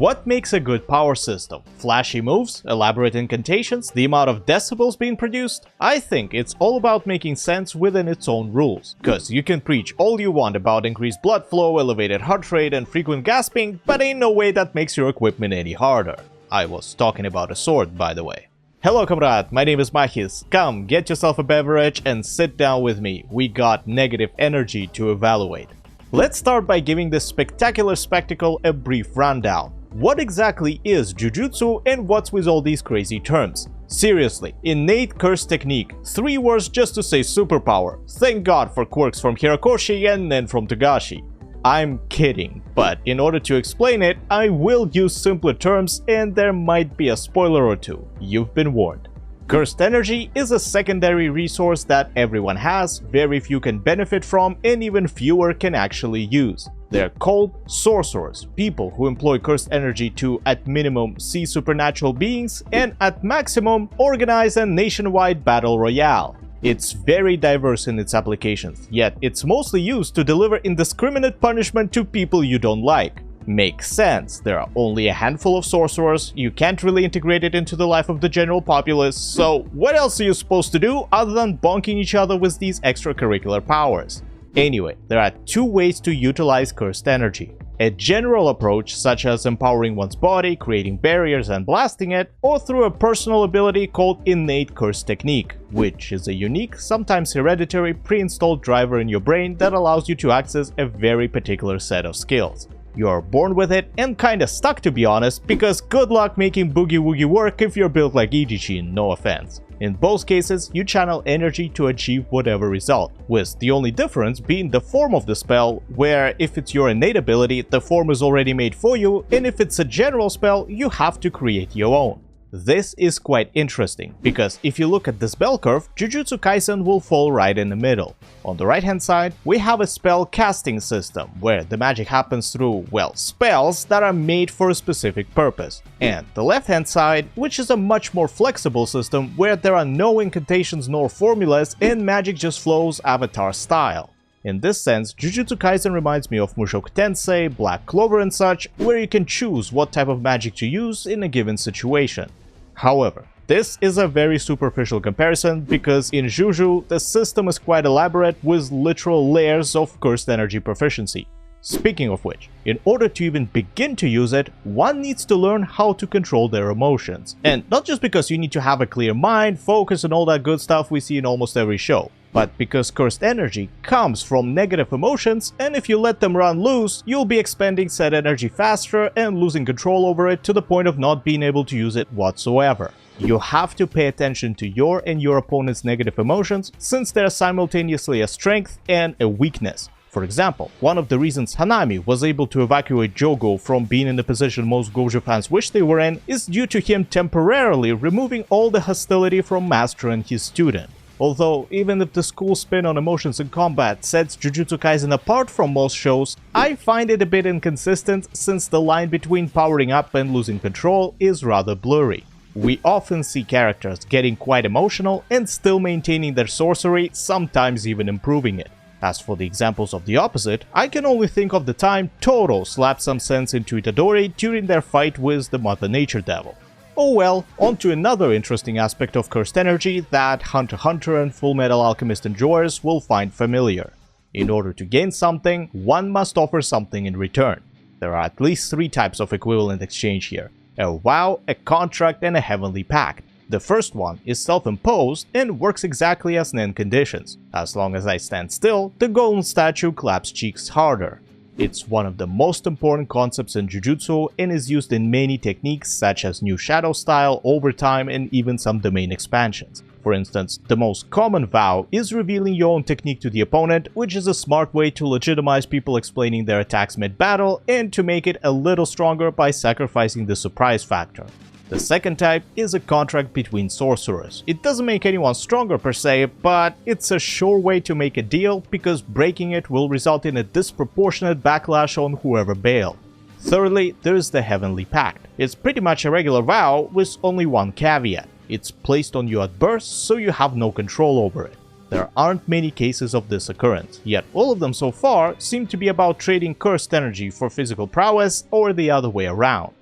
What makes a good power system? Flashy moves? Elaborate incantations? The amount of decibels being produced? I think it's all about making sense within its own rules. Cause you can preach all you want about increased blood flow, elevated heart rate, and frequent gasping, but ain't no way that makes your equipment any harder. I was talking about a sword, by the way. Hello comrade, my name is Mahis. Come, get yourself a beverage and sit down with me. We got negative energy to evaluate. Let's start by giving this spectacular spectacle a brief rundown. What exactly is Jujutsu and what's with all these crazy terms? Seriously, innate curse technique, 3 words just to say superpower. Thank God for quirks from Hirakoshi and then from Togashi. I'm kidding, but in order to explain it, I will use simpler terms and there might be a spoiler or two. You've been warned. Cursed energy is a secondary resource that everyone has, very few can benefit from, and even fewer can actually use. They're called Sorcerers, people who employ cursed energy to, at minimum, see supernatural beings, and at maximum, organize a nationwide battle royale. It's very diverse in its applications, yet it's mostly used to deliver indiscriminate punishment to people you don't like. Makes sense, there are only a handful of sorcerers, you can't really integrate it into the life of the general populace, so what else are you supposed to do other than bonking each other with these extracurricular powers? Anyway, there are 2 ways to utilize cursed energy. A general approach, such as empowering one's body, creating barriers and blasting it, or through a personal ability called innate curse technique, which is a unique, sometimes hereditary, pre-installed driver in your brain that allows you to access a very particular set of skills. You're born with it and kinda stuck, to be honest, because good luck making boogie woogie work if you're built like Ijichin, no offense. In both cases, you channel energy to achieve whatever result, with the only difference being the form of the spell, where if it's your innate ability, the form is already made for you, and if it's a general spell, you have to create your own. This is quite interesting, because if you look at this bell curve, Jujutsu Kaisen will fall right in the middle. On the right hand side, we have a spell casting system, where the magic happens through, well, spells that are made for a specific purpose. And the left hand side, which is a much more flexible system, where there are no incantations nor formulas and magic just flows avatar style. In this sense, Jujutsu Kaisen reminds me of Mushoku Tensei, Black Clover and such, where you can choose what type of magic to use in a given situation. However, this is a very superficial comparison because in Juju, the system is quite elaborate with literal layers of cursed energy proficiency. Speaking of which, in order to even begin to use it, one needs to learn how to control their emotions. And not just because you need to have a clear mind, focus and all that good stuff we see in almost every show, but because cursed energy comes from negative emotions, and if you let them run loose, you'll be expending said energy faster and losing control over it to the point of not being able to use it whatsoever. You have to pay attention to your and your opponent's negative emotions, since they're simultaneously a strength and a weakness. For example, one of the reasons Hanami was able to evacuate Jogo from being in the position most Gojo fans wish they were in is due to him temporarily removing all the hostility from Master and his student. Although, even if the school spin on emotions in combat sets Jujutsu Kaisen apart from most shows, I find it a bit inconsistent since the line between powering up and losing control is rather blurry. We often see characters getting quite emotional and still maintaining their sorcery, sometimes even improving it. As for the examples of the opposite, I can only think of the time Toro slapped some sense into Itadori during their fight with the Mother Nature Devil. Oh well, on to another interesting aspect of cursed energy that Hunter x Hunter and Fullmetal Alchemist enjoyers will find familiar. In order to gain something, one must offer something in return. There are at least 3 types of equivalent exchange here: a vow, a contract, and a heavenly pact. The first one is self-imposed and works exactly as Nen conditions. As long as I stand still, the golden statue claps cheeks harder. It's one of the most important concepts in Jujutsu and is used in many techniques such as New Shadow style, Overtime, and even some domain expansions. For instance, the most common vow is revealing your own technique to the opponent, which is a smart way to legitimize people explaining their attacks mid-battle and to make it a little stronger by sacrificing the surprise factor. The second type is a contract between sorcerers. It doesn't make anyone stronger per se, but it's a sure way to make a deal because breaking it will result in a disproportionate backlash on whoever bailed. Thirdly, there's the Heavenly Pact. It's pretty much a regular vow with only one caveat. It's placed on you at birth, so you have no control over it. There aren't many cases of this occurrence, yet all of them so far seem to be about trading cursed energy for physical prowess or the other way around.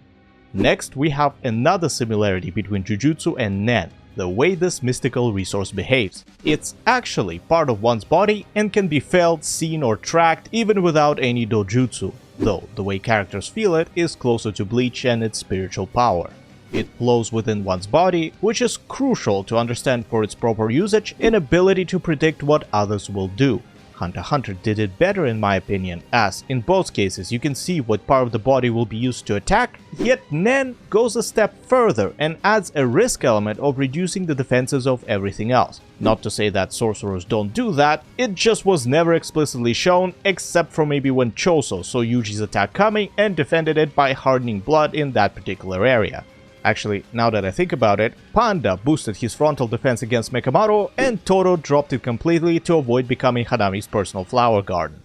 Next, we have another similarity between Jujutsu and Nen, the way this mystical resource behaves. It's actually part of one's body and can be felt, seen or tracked even without any dojutsu, though the way characters feel it is closer to Bleach and its spiritual power. It flows within one's body, which is crucial to understand for its proper usage and ability to predict what others will do. Hunter x Hunter did it better in my opinion, as in both cases you can see what part of the body will be used to attack, yet Nen goes a step further and adds a risk element of reducing the defenses of everything else. Not to say that Sorcerers don't do that, it just was never explicitly shown, except for maybe when Choso saw Yuji's attack coming and defended it by hardening blood in that particular area. Actually, now that I think about it, Panda boosted his frontal defense against Mekamaru, and Toro dropped it completely to avoid becoming Hanami's personal flower garden.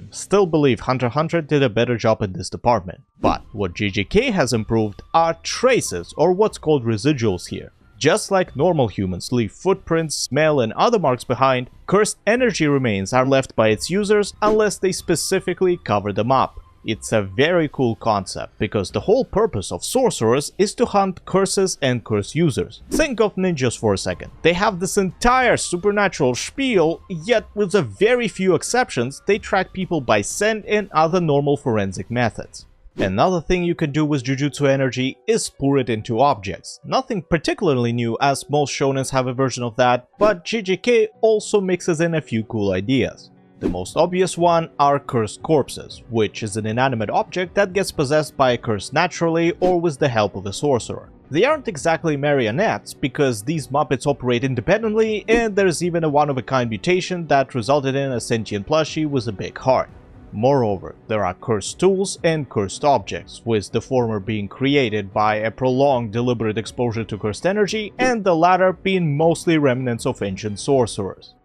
Still believe Hunter x Hunter did a better job in this department. But what JJK has improved are traces, or what's called residuals here. Just like normal humans leave footprints, smell and other marks behind, cursed energy remains are left by its users unless they specifically cover them up. It's a very cool concept, because the whole purpose of Sorcerers is to hunt curses and curse users. Think of ninjas for a second. They have this entire supernatural spiel, yet with a very few exceptions, they track people by scent and other normal forensic methods. Another thing you can do with Jujutsu energy is pour it into objects. Nothing particularly new, as most shonens have a version of that, but JJK also mixes in a few cool ideas. The most obvious one are cursed corpses, which is an inanimate object that gets possessed by a curse naturally or with the help of a sorcerer. They aren't exactly marionettes, because these Muppets operate independently, and there's even a one-of-a-kind mutation that resulted in a sentient plushie with a big heart. Moreover, there are cursed tools and cursed objects, with the former being created by a prolonged deliberate exposure to cursed energy, and the latter being mostly remnants of ancient sorcerers.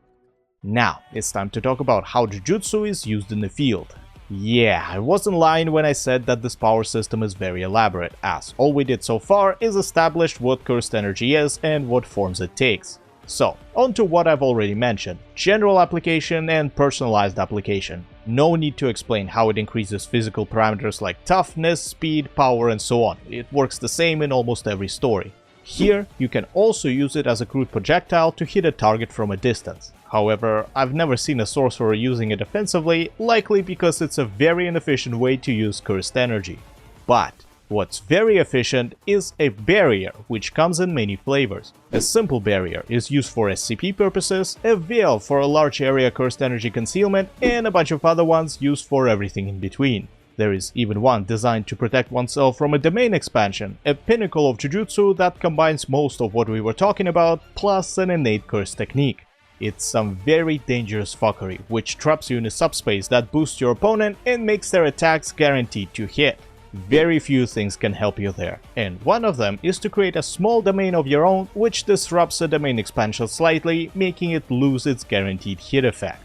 Now, it's time to talk about how Jujutsu is used in the field. Yeah, I wasn't lying when I said that this power system is very elaborate, as all we did so far is establish what cursed energy is and what forms it takes. So, on to what I've already mentioned, general application and personalized application. No need to explain how it increases physical parameters like toughness, speed, power and so on. It works the same in almost every story. Here, you can also use it as a crude projectile to hit a target from a distance. However, I've never seen a sorcerer using it offensively, likely because it's a very inefficient way to use cursed energy. But what's very efficient is a barrier, which comes in many flavors. A simple barrier is used for SCP purposes, a veil for a large area cursed energy concealment, and a bunch of other ones used for everything in between. There is even one designed to protect oneself from a domain expansion, a pinnacle of Jujutsu that combines most of what we were talking about, plus an innate curse technique. It's some very dangerous fuckery, which traps you in a subspace that boosts your opponent and makes their attacks guaranteed to hit. Very few things can help you there, and one of them is to create a small domain of your own which disrupts a domain expansion slightly, making it lose its guaranteed hit effect.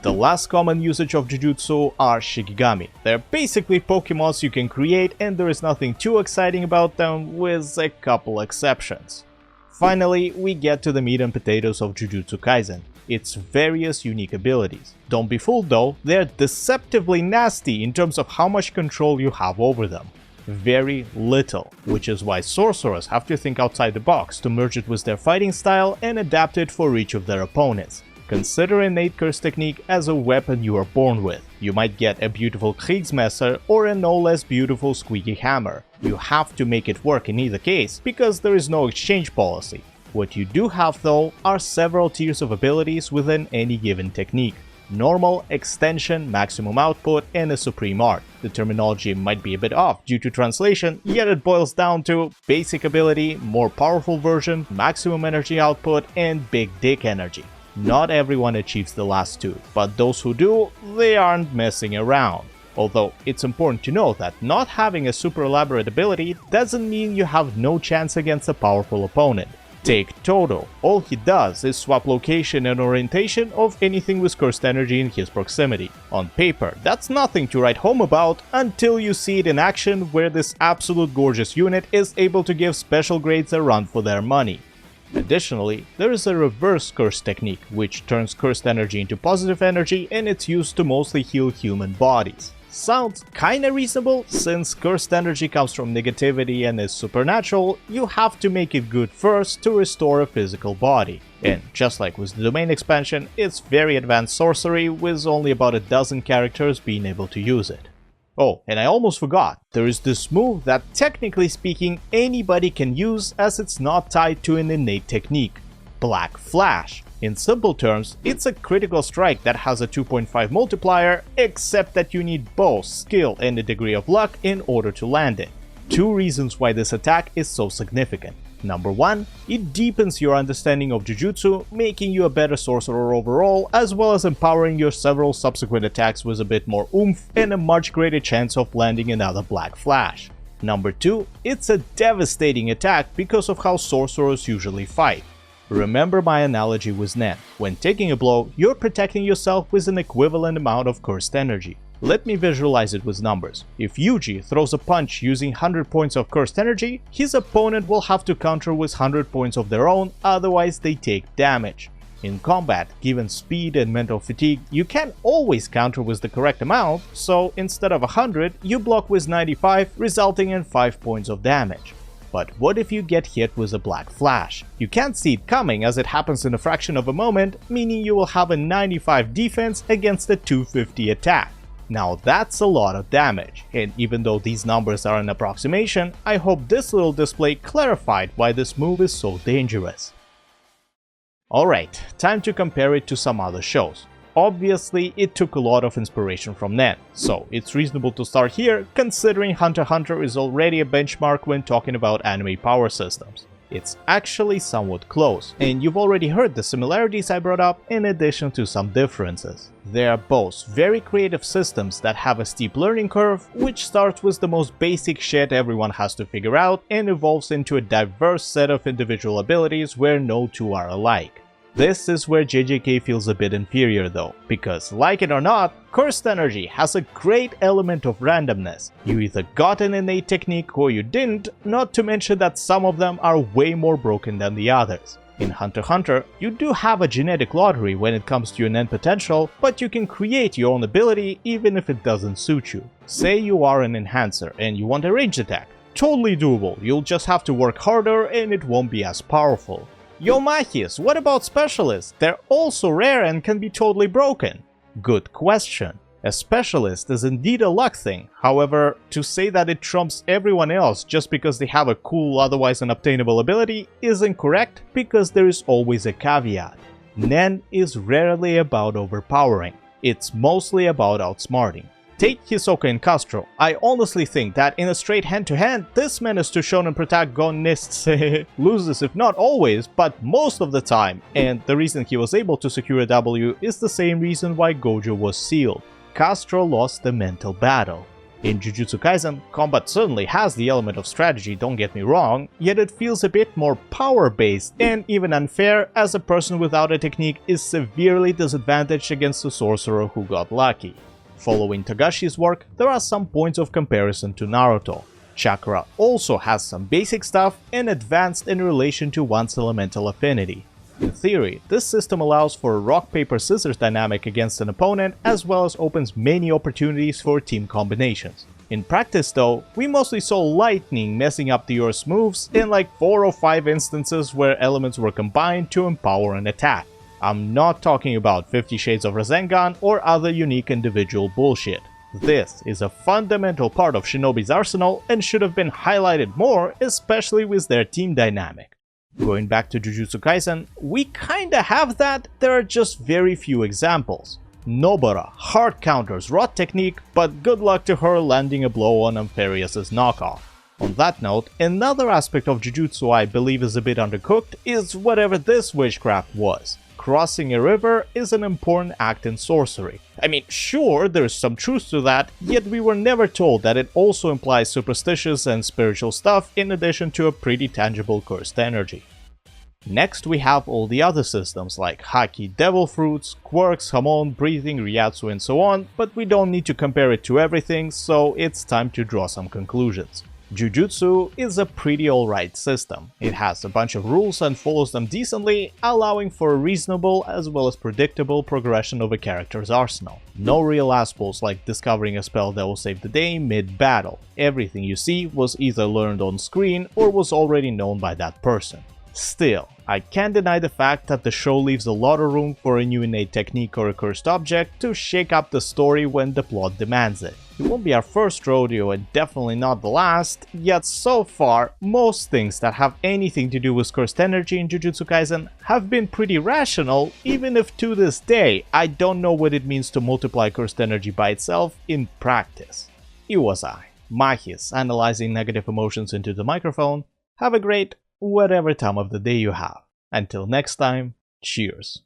The last common usage of Jujutsu are shikigami. They're basically Pokemons you can create, and there is nothing too exciting about them, with a couple exceptions. Finally, we get to the meat and potatoes of Jujutsu Kaisen, its various unique abilities. Don't be fooled though, they're deceptively nasty in terms of how much control you have over them. Very little, which is why sorcerers have to think outside the box to merge it with their fighting style and adapt it for each of their opponents. Consider innate curse technique as a weapon you are born with. You might get a beautiful Kriegsmesser or a no less beautiful squeaky hammer. You have to make it work in either case, because there is no exchange policy. What you do have though are several tiers of abilities within any given technique. Normal, extension, maximum output, and a supreme art. The terminology might be a bit off due to translation, yet it boils down to basic ability, more powerful version, maximum energy output, and big dick energy. Not everyone achieves the last two, but those who do, they aren't messing around. Although it's important to note that not having a super elaborate ability doesn't mean you have no chance against a powerful opponent. Take Toto. All he does is swap location and orientation of anything with cursed energy in his proximity. On paper, that's nothing to write home about until you see it in action, where this absolute gorgeous unit is able to give special grades a run for their money. Additionally, there is a reverse curse technique, which turns cursed energy into positive energy, and it's used to mostly heal human bodies. Sounds kinda reasonable, since cursed energy comes from negativity and is supernatural, you have to make it good first to restore a physical body. And just like with the domain expansion, it's very advanced sorcery with only about a dozen characters being able to use it. Oh, and I almost forgot, there is this move that technically speaking anybody can use as it's not tied to an innate technique. Black Flash. In simple terms, it's a critical strike that has a 2.5 multiplier, except that you need both skill and a degree of luck in order to land it. Two reasons why this attack is so significant. Number one, it deepens your understanding of Jujutsu, making you a better sorcerer overall, as well as empowering your several subsequent attacks with a bit more oomph and a much greater chance of landing another Black Flash. Number two, it's a devastating attack because of how sorcerers usually fight. Remember my analogy with Nen. When taking a blow, you're protecting yourself with an equivalent amount of cursed energy. Let me visualize it with numbers. If Yuji throws a punch using 100 points of cursed energy, his opponent will have to counter with 100 points of their own, otherwise they take damage. In combat, given speed and mental fatigue, you can't always counter with the correct amount, so instead of 100, you block with 95, resulting in 5 points of damage. But what if you get hit with a Black Flash? You can't see it coming as it happens in a fraction of a moment, meaning you will have a 95 defense against a 250 attack. Now that's a lot of damage, and even though these numbers are an approximation, I hope this little display clarified why this move is so dangerous. Alright, time to compare it to some other shows. Obviously, it took a lot of inspiration from Nen, so it's reasonable to start here, considering Hunter x Hunter is already a benchmark when talking about anime power systems. It's actually somewhat close, and you've already heard the similarities I brought up in addition to some differences. They are both very creative systems that have a steep learning curve, which starts with the most basic shit everyone has to figure out and evolves into a diverse set of individual abilities where no two are alike. This is where JJK feels a bit inferior though, because like it or not, cursed energy has a great element of randomness. You either got an innate technique or you didn't, not to mention that some of them are way more broken than the others. In Hunter x Hunter, you do have a genetic lottery when it comes to your Nen potential, but you can create your own ability even if it doesn't suit you. Say you are an enhancer and you want a ranged attack. Totally doable, you'll just have to work harder and it won't be as powerful. Yo Mahis, what about specialists? They're also rare and can be totally broken. Good question. A specialist is indeed a luck thing, however, to say that it trumps everyone else just because they have a cool, otherwise unobtainable ability is incorrect, because there is always a caveat. Nen is rarely about overpowering, it's mostly about outsmarting. Take Hisoka and Castro. I honestly think that in a straight hand-to-hand, this menace to shonen protagonists loses, if not always, but most of the time, and the reason he was able to secure a W is the same reason why Gojo was sealed. Castro lost the mental battle. In Jujutsu Kaisen, combat certainly has the element of strategy, don't get me wrong, yet it feels a bit more power-based and even unfair, as a person without a technique is severely disadvantaged against a sorcerer who got lucky. Following Tagashi's work, there are some points of comparison to Naruto. Chakra also has some basic stuff and advanced in relation to one's elemental affinity. In theory, this system allows for a rock-paper-scissors dynamic against an opponent, as well as opens many opportunities for team combinations. In practice though, we mostly saw lightning messing up the Earth's moves in like 4 or 5 instances where elements were combined to empower an attack. I'm not talking about 50 Shades of Rasengan or other unique individual bullshit. This is a fundamental part of Shinobi's arsenal and should have been highlighted more, especially with their team dynamic. Going back to Jujutsu Kaisen, we kinda have that, there are just very few examples. Nobara hard counters Rot technique, but good luck to her landing a blow on Ampharius' knockoff. On that note, another aspect of Jujutsu I believe is a bit undercooked is whatever this witchcraft was. Crossing a river is an important act in sorcery. I mean, sure, there's some truth to that, yet we were never told that it also implies superstitious and spiritual stuff in addition to a pretty tangible cursed energy. Next we have all the other systems like Haki, Devil Fruits, Quirks, Hamon, Breathing, Ryatsu and so on, but we don't need to compare it to everything, so it's time to draw some conclusions. Jujutsu is a pretty alright system. It has a bunch of rules and follows them decently, allowing for a reasonable as well as predictable progression of a character's arsenal. No real assholes like discovering a spell that will save the day mid-battle. Everything you see was either learned on screen or was already known by that person. Still, I can't deny the fact that the show leaves a lot of room for a new innate technique or a cursed object to shake up the story when the plot demands it. It won't be our first rodeo and definitely not the last, yet so far, most things that have anything to do with cursed energy in Jujutsu Kaisen have been pretty rational, even if to this day I don't know what it means to multiply cursed energy by itself in practice. It was I, Mahis, analyzing negative emotions into the microphone. Have a great whatever time of the day you have. Until next time, cheers.